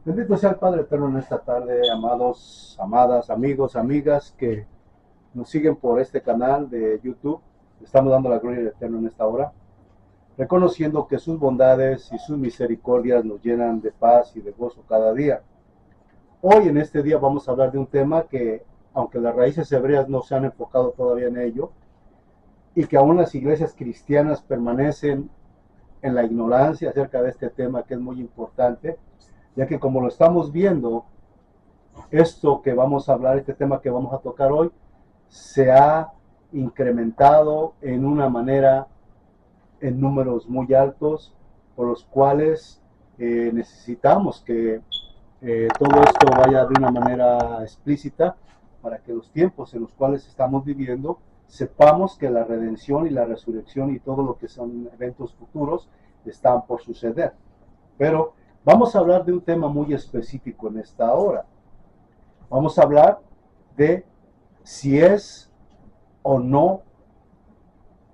Bendito sea el Padre Eterno en esta tarde, amados, amadas, amigos, amigas que nos siguen por este canal de YouTube. Estamos dando la gloria al Eterno en esta hora, reconociendo que sus bondades y sus misericordias nos llenan de paz y de gozo cada día. Hoy en este día vamos a hablar de un tema que, aunque las raíces hebreas no se han enfocado todavía en ello, y que aún las iglesias cristianas permanecen en la ignorancia acerca de este tema que es muy importante, ya que como lo estamos viendo, esto que vamos a hablar, este tema que vamos a tocar hoy, se ha incrementado en una manera, en números muy altos, por los cuales necesitamos que todo esto vaya de una manera explícita para que los tiempos en los cuales estamos viviendo sepamos que la redención y la resurrección y todo lo que son eventos futuros están por suceder. Pero vamos a hablar de un tema muy específico en esta hora. Vamos a hablar de si es o no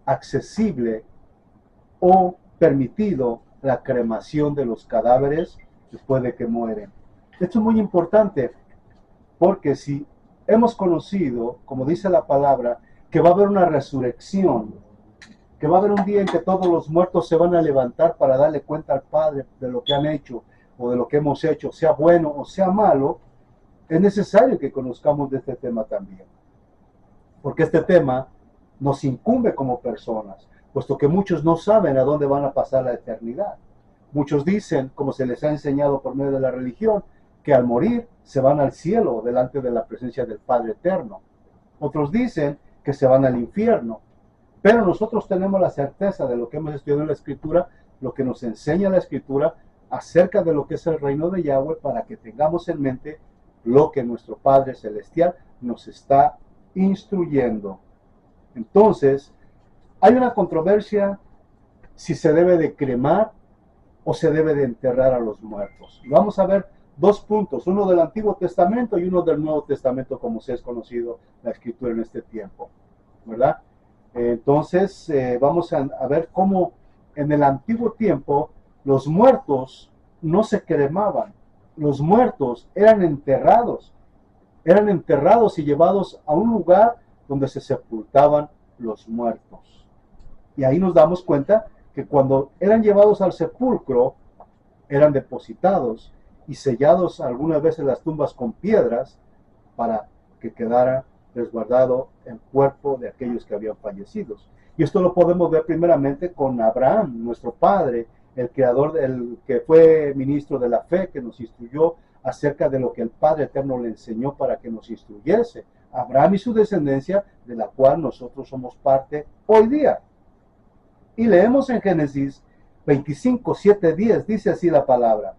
accesible o permitido la cremación de los cadáveres después de que mueren. Esto es muy importante porque si hemos conocido, como dice la palabra, que va a haber una resurrección, que va a haber un día en que todos los muertos se van a levantar para darle cuenta al Padre de lo que han hecho o de lo que hemos hecho, sea bueno o sea malo, es necesario que conozcamos de este tema también. Porque este tema nos incumbe como personas, puesto que muchos no saben a dónde van a pasar la eternidad. Muchos dicen, como se les ha enseñado por medio de la religión, que al morir se van al cielo delante de la presencia del Padre Eterno. Otros dicen que se van al infierno. Pero nosotros tenemos la certeza de lo que hemos estudiado en la Escritura, lo que nos enseña la Escritura acerca de lo que es el reino de Yahweh, para que tengamos en mente lo que nuestro Padre Celestial nos está instruyendo. Entonces, hay una controversia si se debe de cremar o se debe de enterrar a los muertos. Y vamos a ver dos puntos, uno del Antiguo Testamento y uno del Nuevo Testamento, como se es conocido la Escritura en este tiempo, ¿verdad? Entonces, vamos a ver cómo en el antiguo tiempo los muertos no se cremaban, los muertos eran enterrados y llevados a un lugar donde se sepultaban los muertos. Y ahí nos damos cuenta que cuando eran llevados al sepulcro, eran depositados y sellados algunas veces las tumbas con piedras para que quedara resguardado el cuerpo de aquellos que habían fallecido. Y esto lo podemos ver primeramente con Abraham, nuestro padre, el creador, el que fue ministro de la fe, que nos instruyó acerca de lo que el Padre Eterno le enseñó para que nos instruyese. Abraham y su descendencia, de la cual nosotros somos parte hoy día. Y leemos en Génesis 25, 7, 10, dice así la palabra.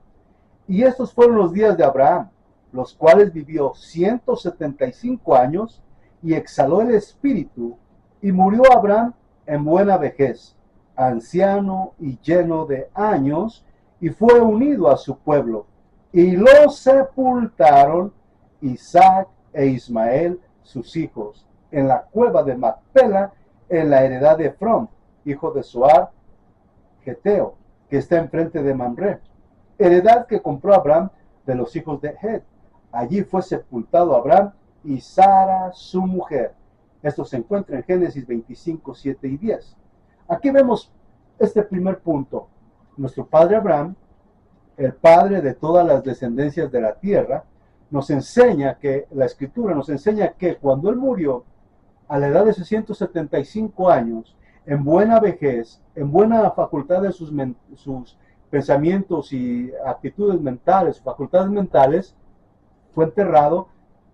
Y estos fueron los días de Abraham, los cuales vivió 175 años, y exhaló el espíritu, y murió Abraham en buena vejez, anciano y lleno de años, y fue unido a su pueblo, y lo sepultaron Isaac e Ismael, sus hijos, en la cueva de Macpela, en la heredad de Efrón, hijo de Zoar, Geteo, que está enfrente de Mamre, heredad que compró Abraham de los hijos de Het. Allí fue sepultado Abraham y Sara, su mujer. Esto se encuentra en Génesis 25, 7 y 10. Aquí vemos este primer punto. Nuestro padre Abraham, el padre de todas las descendencias de la tierra, nos enseña que, la Escritura nos enseña que cuando él murió, a la edad de 675 años, en buena vejez, en buena facultad de sus pensamientos y actitudes mentales, facultades mentales, fue enterrado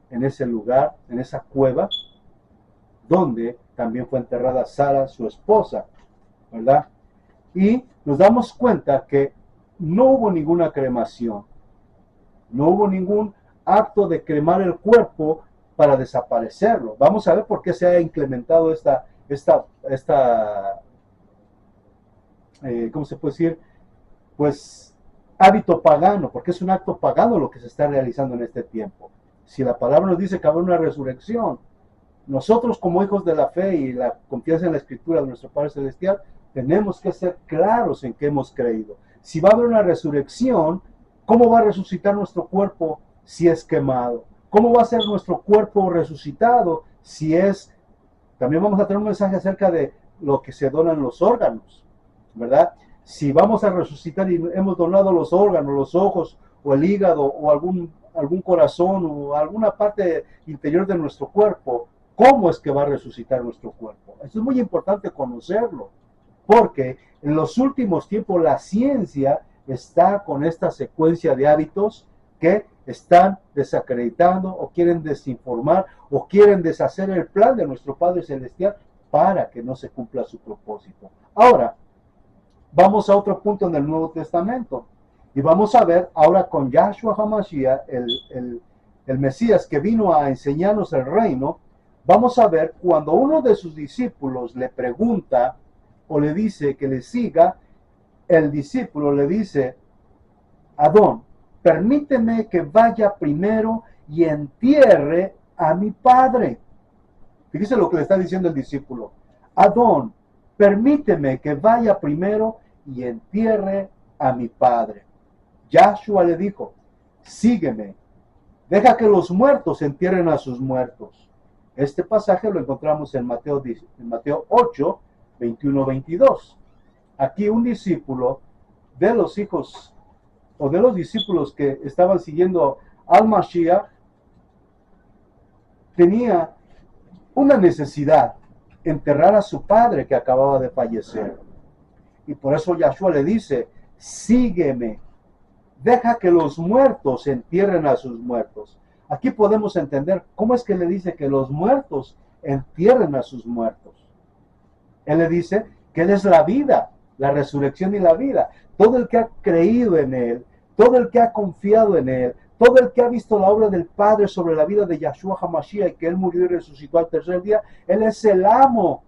en ese lugar, en esa cueva, donde también fue enterrada Sara, su esposa, ¿verdad? Y nos damos cuenta que no hubo ninguna cremación, no hubo ningún acto de cremar el cuerpo para desaparecerlo. Vamos a ver por qué se ha implementado ¿cómo se puede decir? Pues hábito pagano, porque es un acto pagano lo que se está realizando en este tiempo. Si la palabra nos dice que habrá una resurrección, nosotros como hijos de la fe y la confianza en la Escritura de nuestro Padre Celestial, tenemos que ser claros en que hemos creído. Si va a haber una resurrección, ¿Cómo va a resucitar nuestro cuerpo si es quemado? ¿Cómo va a ser nuestro cuerpo resucitado si es... También vamos a tener un mensaje acerca de lo que se donan los órganos, ¿verdad? Si vamos a resucitar y hemos donado los órganos, los ojos, o el hígado, o algún corazón, o alguna parte interior de nuestro cuerpo, ¿cómo es que va a resucitar nuestro cuerpo? Eso es muy importante conocerlo, porque en los últimos tiempos la ciencia está con esta secuencia de hábitos que están desacreditando o quieren desinformar o quieren deshacer el plan de nuestro Padre Celestial para que no se cumpla su propósito. Ahora, vamos a otro punto en el Nuevo Testamento y vamos a ver ahora con Yahshua HaMashiach, el Mesías que vino a enseñarnos el reino. Vamos a ver cuando uno de sus discípulos le pregunta o le dice que le siga, el discípulo le dice: Adón, permíteme que vaya primero y entierre a mi padre. Fíjese lo que le está diciendo el discípulo. Adón, permíteme que vaya primero y entierre a mi padre. Yahshua le dijo: sígueme, deja que los muertos entierren a sus muertos. Este pasaje lo encontramos en Mateo 8, 21-22. Aquí un discípulo de los hijos o de los discípulos que estaban siguiendo al Mashiach tenía una necesidad: enterrar a su padre que acababa de fallecer. Y por eso Yahshua le dice: sígueme, deja que los muertos entierren a sus muertos. Aquí podemos entender cómo es que le dice que los muertos entierren a sus muertos. Él le dice que Él es la vida, la resurrección y la vida. Todo el que ha creído en Él, todo el que ha confiado en Él, todo el que ha visto la obra del Padre sobre la vida de Yahshua HaMashiach y que Él murió y resucitó al tercer día, Él es el amo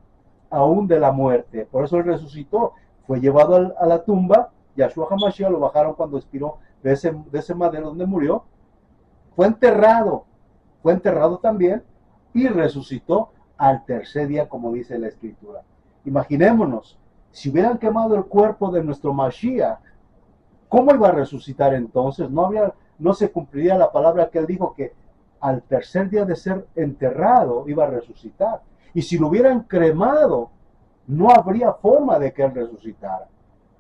aún de la muerte. Por eso Él resucitó. Fue llevado a la tumba. Yahshua HaMashiach lo bajaron cuando expiró de ese madero donde murió. Fue enterrado también y resucitó al tercer día, como dice la Escritura. Imaginémonos, si hubieran quemado el cuerpo de nuestro Mashiach, ¿cómo iba a resucitar entonces? No se cumpliría la palabra que Él dijo, que al tercer día de ser enterrado iba a resucitar. Y si lo hubieran cremado, no habría forma de que Él resucitara.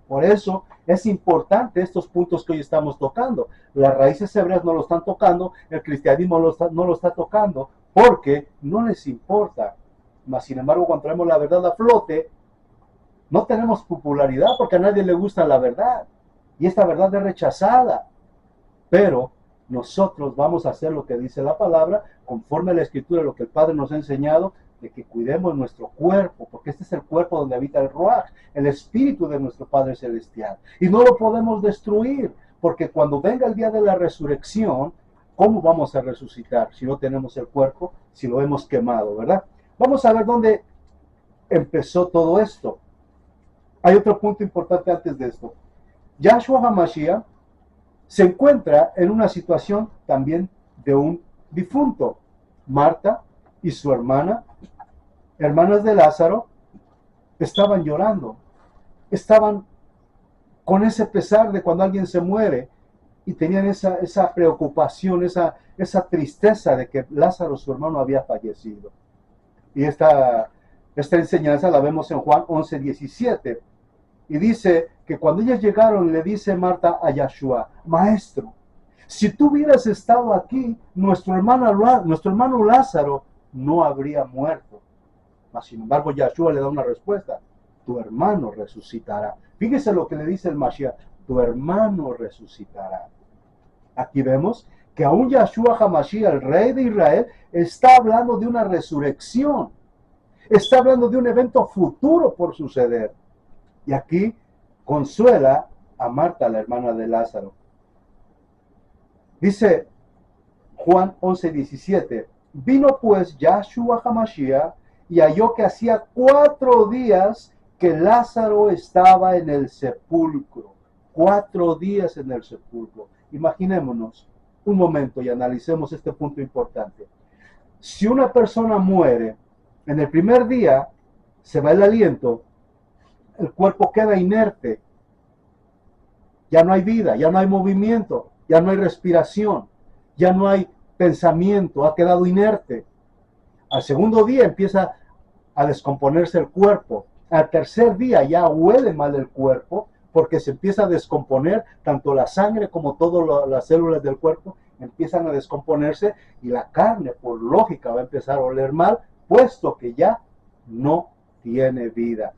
Por eso es importante estos puntos que hoy estamos tocando. Las raíces hebreas no lo están tocando, el cristianismo no lo está tocando, porque no les importa. Mas, sin embargo, cuando traemos la verdad a flote, no tenemos popularidad porque a nadie le gusta la verdad. Y esta verdad es rechazada. Pero nosotros vamos a hacer lo que dice la palabra, conforme a la Escritura, lo que el Padre nos ha enseñado, de que cuidemos nuestro cuerpo, porque este es el cuerpo donde habita el Ruach, el espíritu de nuestro Padre Celestial. Y no lo podemos destruir, porque cuando venga el día de la resurrección, ¿cómo vamos a resucitar si no tenemos el cuerpo, si lo hemos quemado, verdad? Vamos a ver dónde empezó todo esto. Hay otro punto importante antes de esto. Yahshua HaMashiach se encuentra en una situación también de un difunto. Marta y su hermanas de Lázaro, estaban llorando, estaban con ese pesar de cuando alguien se muere y tenían esa preocupación, esa tristeza de que Lázaro, su hermano, había fallecido. Y esta enseñanza la vemos en Juan 11:17. Y dice que cuando ellas llegaron, le dice Marta a Yahshua: Maestro, si tú hubieras estado aquí, nuestro hermano Lázaro no habría muerto. Mas, sin embargo, Yahshua le da una respuesta: tu hermano resucitará. Fíjese lo que le dice el Mashiach: tu hermano resucitará. Aquí vemos que aún Yahshua HaMashiach, el rey de Israel, está hablando de una resurrección. Está hablando de un evento futuro por suceder. Y aquí consuela a Marta, la hermana de Lázaro. Dice Juan 11:17. Vino pues Yahshua HaMashiach y halló que hacía 4 días que Lázaro estaba en el sepulcro. 4 días en el sepulcro. Imaginémonos un momento y analicemos este punto importante. Si una persona muere, en el primer día se va el aliento, el cuerpo queda inerte, ya no hay vida, ya no hay movimiento. ya no hay respiración, ya no hay pensamiento, ha quedado inerte. Al segundo día empieza a descomponerse el cuerpo. Al tercer día ya huele mal el cuerpo porque se empieza a descomponer tanto la sangre como todas las células del cuerpo empiezan a descomponerse y la carne por lógica va a empezar a oler mal puesto que ya no tiene vida.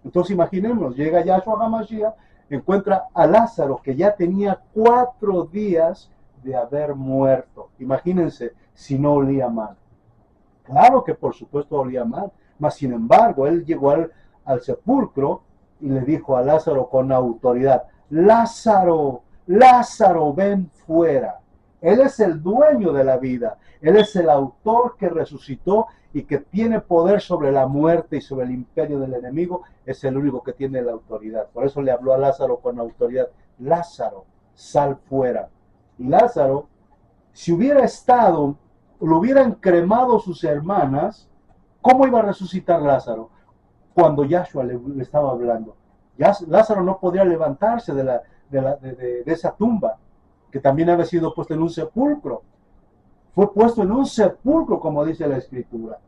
Entonces imaginemos, llega Yahshua HaMashiach, encuentra a Lázaro que ya tenía 4 días de haber muerto. Imagínense si no olía mal. Claro que por supuesto olía mal, mas sin embargo él llegó al sepulcro y le dijo a Lázaro con autoridad, Lázaro, Lázaro, ven fuera. Él es el dueño de la vida, él es el autor que resucitó y que tiene poder sobre la muerte y sobre el imperio del enemigo, es el único que tiene la autoridad. Por eso le habló a Lázaro con autoridad, Lázaro, sal fuera. Y Lázaro, si hubiera estado, lo hubieran cremado sus hermanas, ¿cómo iba a resucitar Lázaro? Cuando Yahshua le estaba hablando. Lázaro no podría levantarse de esa tumba, que también había sido puesto en un sepulcro. Fue puesto en un sepulcro, como dice la Escritura.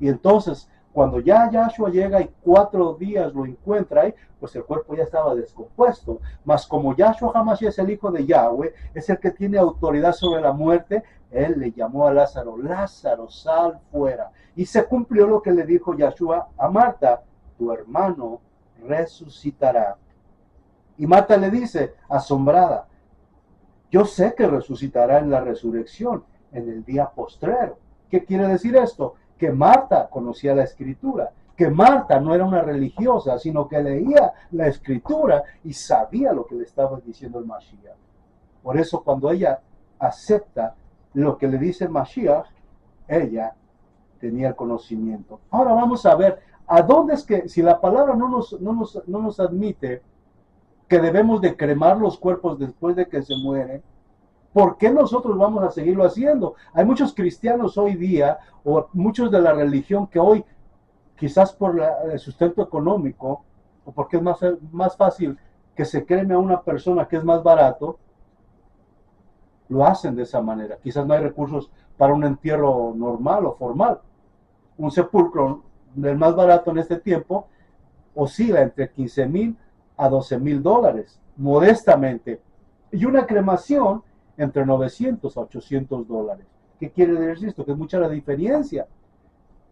Y entonces, cuando ya Yahshua llega y 4 días lo encuentra ahí, pues el cuerpo ya estaba descompuesto. Mas como Yahshua HaMashiach es el Hijo de Yahweh, es el que tiene autoridad sobre la muerte, él le llamó a Lázaro, Lázaro, sal fuera. Y se cumplió lo que le dijo Yahshua a Marta, tu hermano resucitará. Y Marta le dice, asombrada, yo sé que resucitará en la resurrección, en el día postrero. ¿Qué quiere decir esto? Que Marta conocía la Escritura, que Marta no era una religiosa, sino que leía la Escritura y sabía lo que le estaba diciendo el Mashiach. Por eso cuando ella acepta lo que le dice el Mashiach, ella tenía el conocimiento. Ahora vamos a ver, ¿a dónde es que, si la palabra no nos admite que debemos de cremar los cuerpos después de que se mueren, ¿por qué nosotros vamos a seguirlo haciendo? Hay muchos cristianos hoy día, o muchos de la religión que hoy, quizás por el sustento económico, o porque es más fácil que se creme a una persona que es más barato, lo hacen de esa manera. Quizás no hay recursos para un entierro normal o formal. Un sepulcro, el más barato en este tiempo, oscila entre 15,000 a 12,000 dólares, modestamente. Y una cremación entre 900 a 800 dólares. ¿Qué quiere decir esto? Que es mucha la diferencia.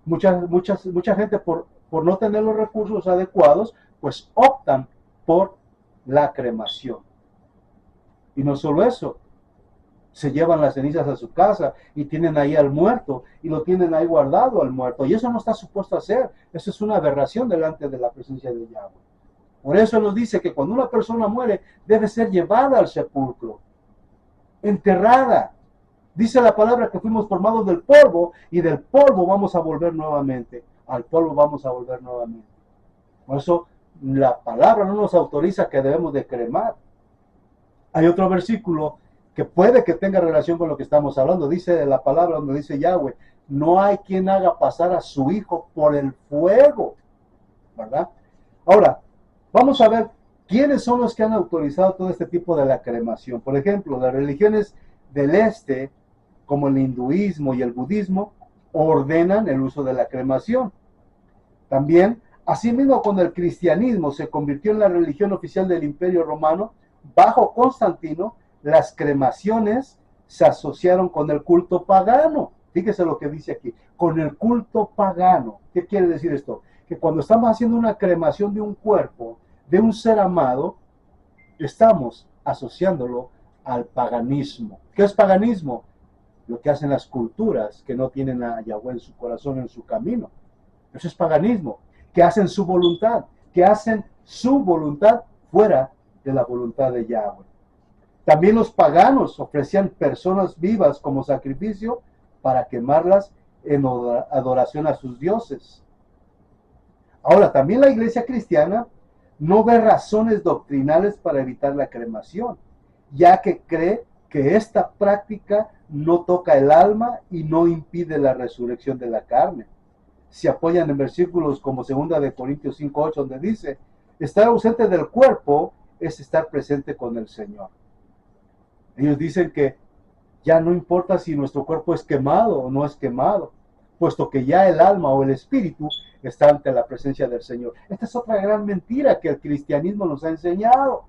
Mucha gente por no tener los recursos adecuados, pues optan por la cremación. Y no solo eso, se llevan las cenizas a su casa y tienen ahí al muerto y lo tienen ahí guardado al muerto. Y eso no está supuesto a hacer. Eso es una aberración delante de la presencia de Yahweh. Por eso nos dice que cuando una persona muere debe ser llevada al sepulcro, enterrada. Dice la palabra que fuimos formados del polvo y del polvo vamos a volver nuevamente. Al polvo vamos a volver nuevamente. Por eso la palabra no nos autoriza que debemos de cremar. Hay otro versículo que puede que tenga relación con lo que estamos hablando. Dice la palabra donde dice Yahweh, no hay quien haga pasar a su hijo por el fuego, ¿verdad? Ahora, vamos a ver quiénes son los que han autorizado todo este tipo de la cremación. Por ejemplo, las religiones del este, como el hinduismo y el budismo, ordenan el uso de la cremación. También, asimismo, cuando el cristianismo se convirtió en la religión oficial del Imperio Romano, bajo Constantino, las cremaciones se asociaron con el culto pagano. Fíjese lo que dice aquí, con el culto pagano. ¿Qué quiere decir esto? Que cuando estamos haciendo una cremación de un cuerpo, de un ser amado, estamos asociándolo al paganismo. ¿Qué es paganismo? Lo que hacen las culturas que no tienen a Yahweh en su corazón, en su camino. Eso es paganismo. Que hacen su voluntad, fuera de la voluntad de Yahweh. También los paganos ofrecían personas vivas como sacrificio para quemarlas en adoración a sus dioses. Ahora, también la iglesia cristiana no ve razones doctrinales para evitar la cremación, ya que cree que esta práctica no toca el alma y no impide la resurrección de la carne. Se apoyan en versículos como 2 de Corintios 5:8, donde dice, estar ausente del cuerpo es estar presente con el Señor. Ellos dicen que ya no importa si nuestro cuerpo es quemado o no es quemado, puesto que ya el alma o el espíritu está ante la presencia del Señor. Esta es otra gran mentira que el cristianismo nos ha enseñado.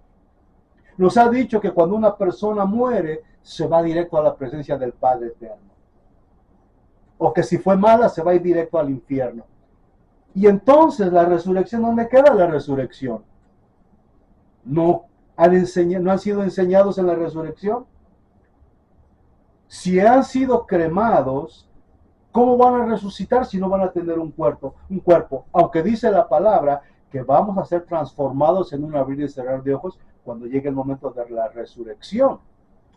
Nos ha dicho que cuando una persona muere, se va directo a la presencia del Padre Eterno. O que si fue mala, se va a ir directo al infierno. Y entonces la resurrección, ¿dónde queda la resurrección? ¿No no han sido enseñados en la resurrección? Si han sido cremados, ¿cómo van a resucitar si no van a tener un cuerpo? Aunque dice la palabra que vamos a ser transformados en un abrir y cerrar de ojos cuando llegue el momento de la resurrección,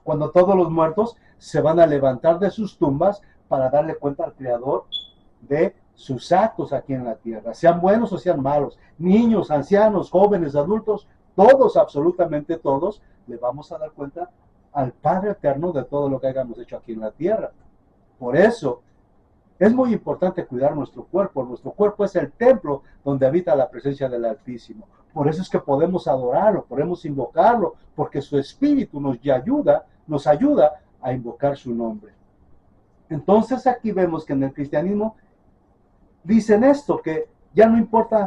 cuando todos los muertos se van a levantar de sus tumbas para darle cuenta al Creador de sus actos aquí en la tierra, sean buenos o sean malos, niños, ancianos, jóvenes, adultos, todos, absolutamente todos, le vamos a dar cuenta al Padre Eterno de todo lo que hayamos hecho aquí en la tierra. Por eso, es muy importante cuidar nuestro cuerpo. Nuestro cuerpo es el templo donde habita la presencia del Altísimo. Por eso es que podemos adorarlo, podemos invocarlo, porque su Espíritu nos ayuda a invocar su nombre. Entonces aquí vemos que en el cristianismo dicen esto, que ya no importa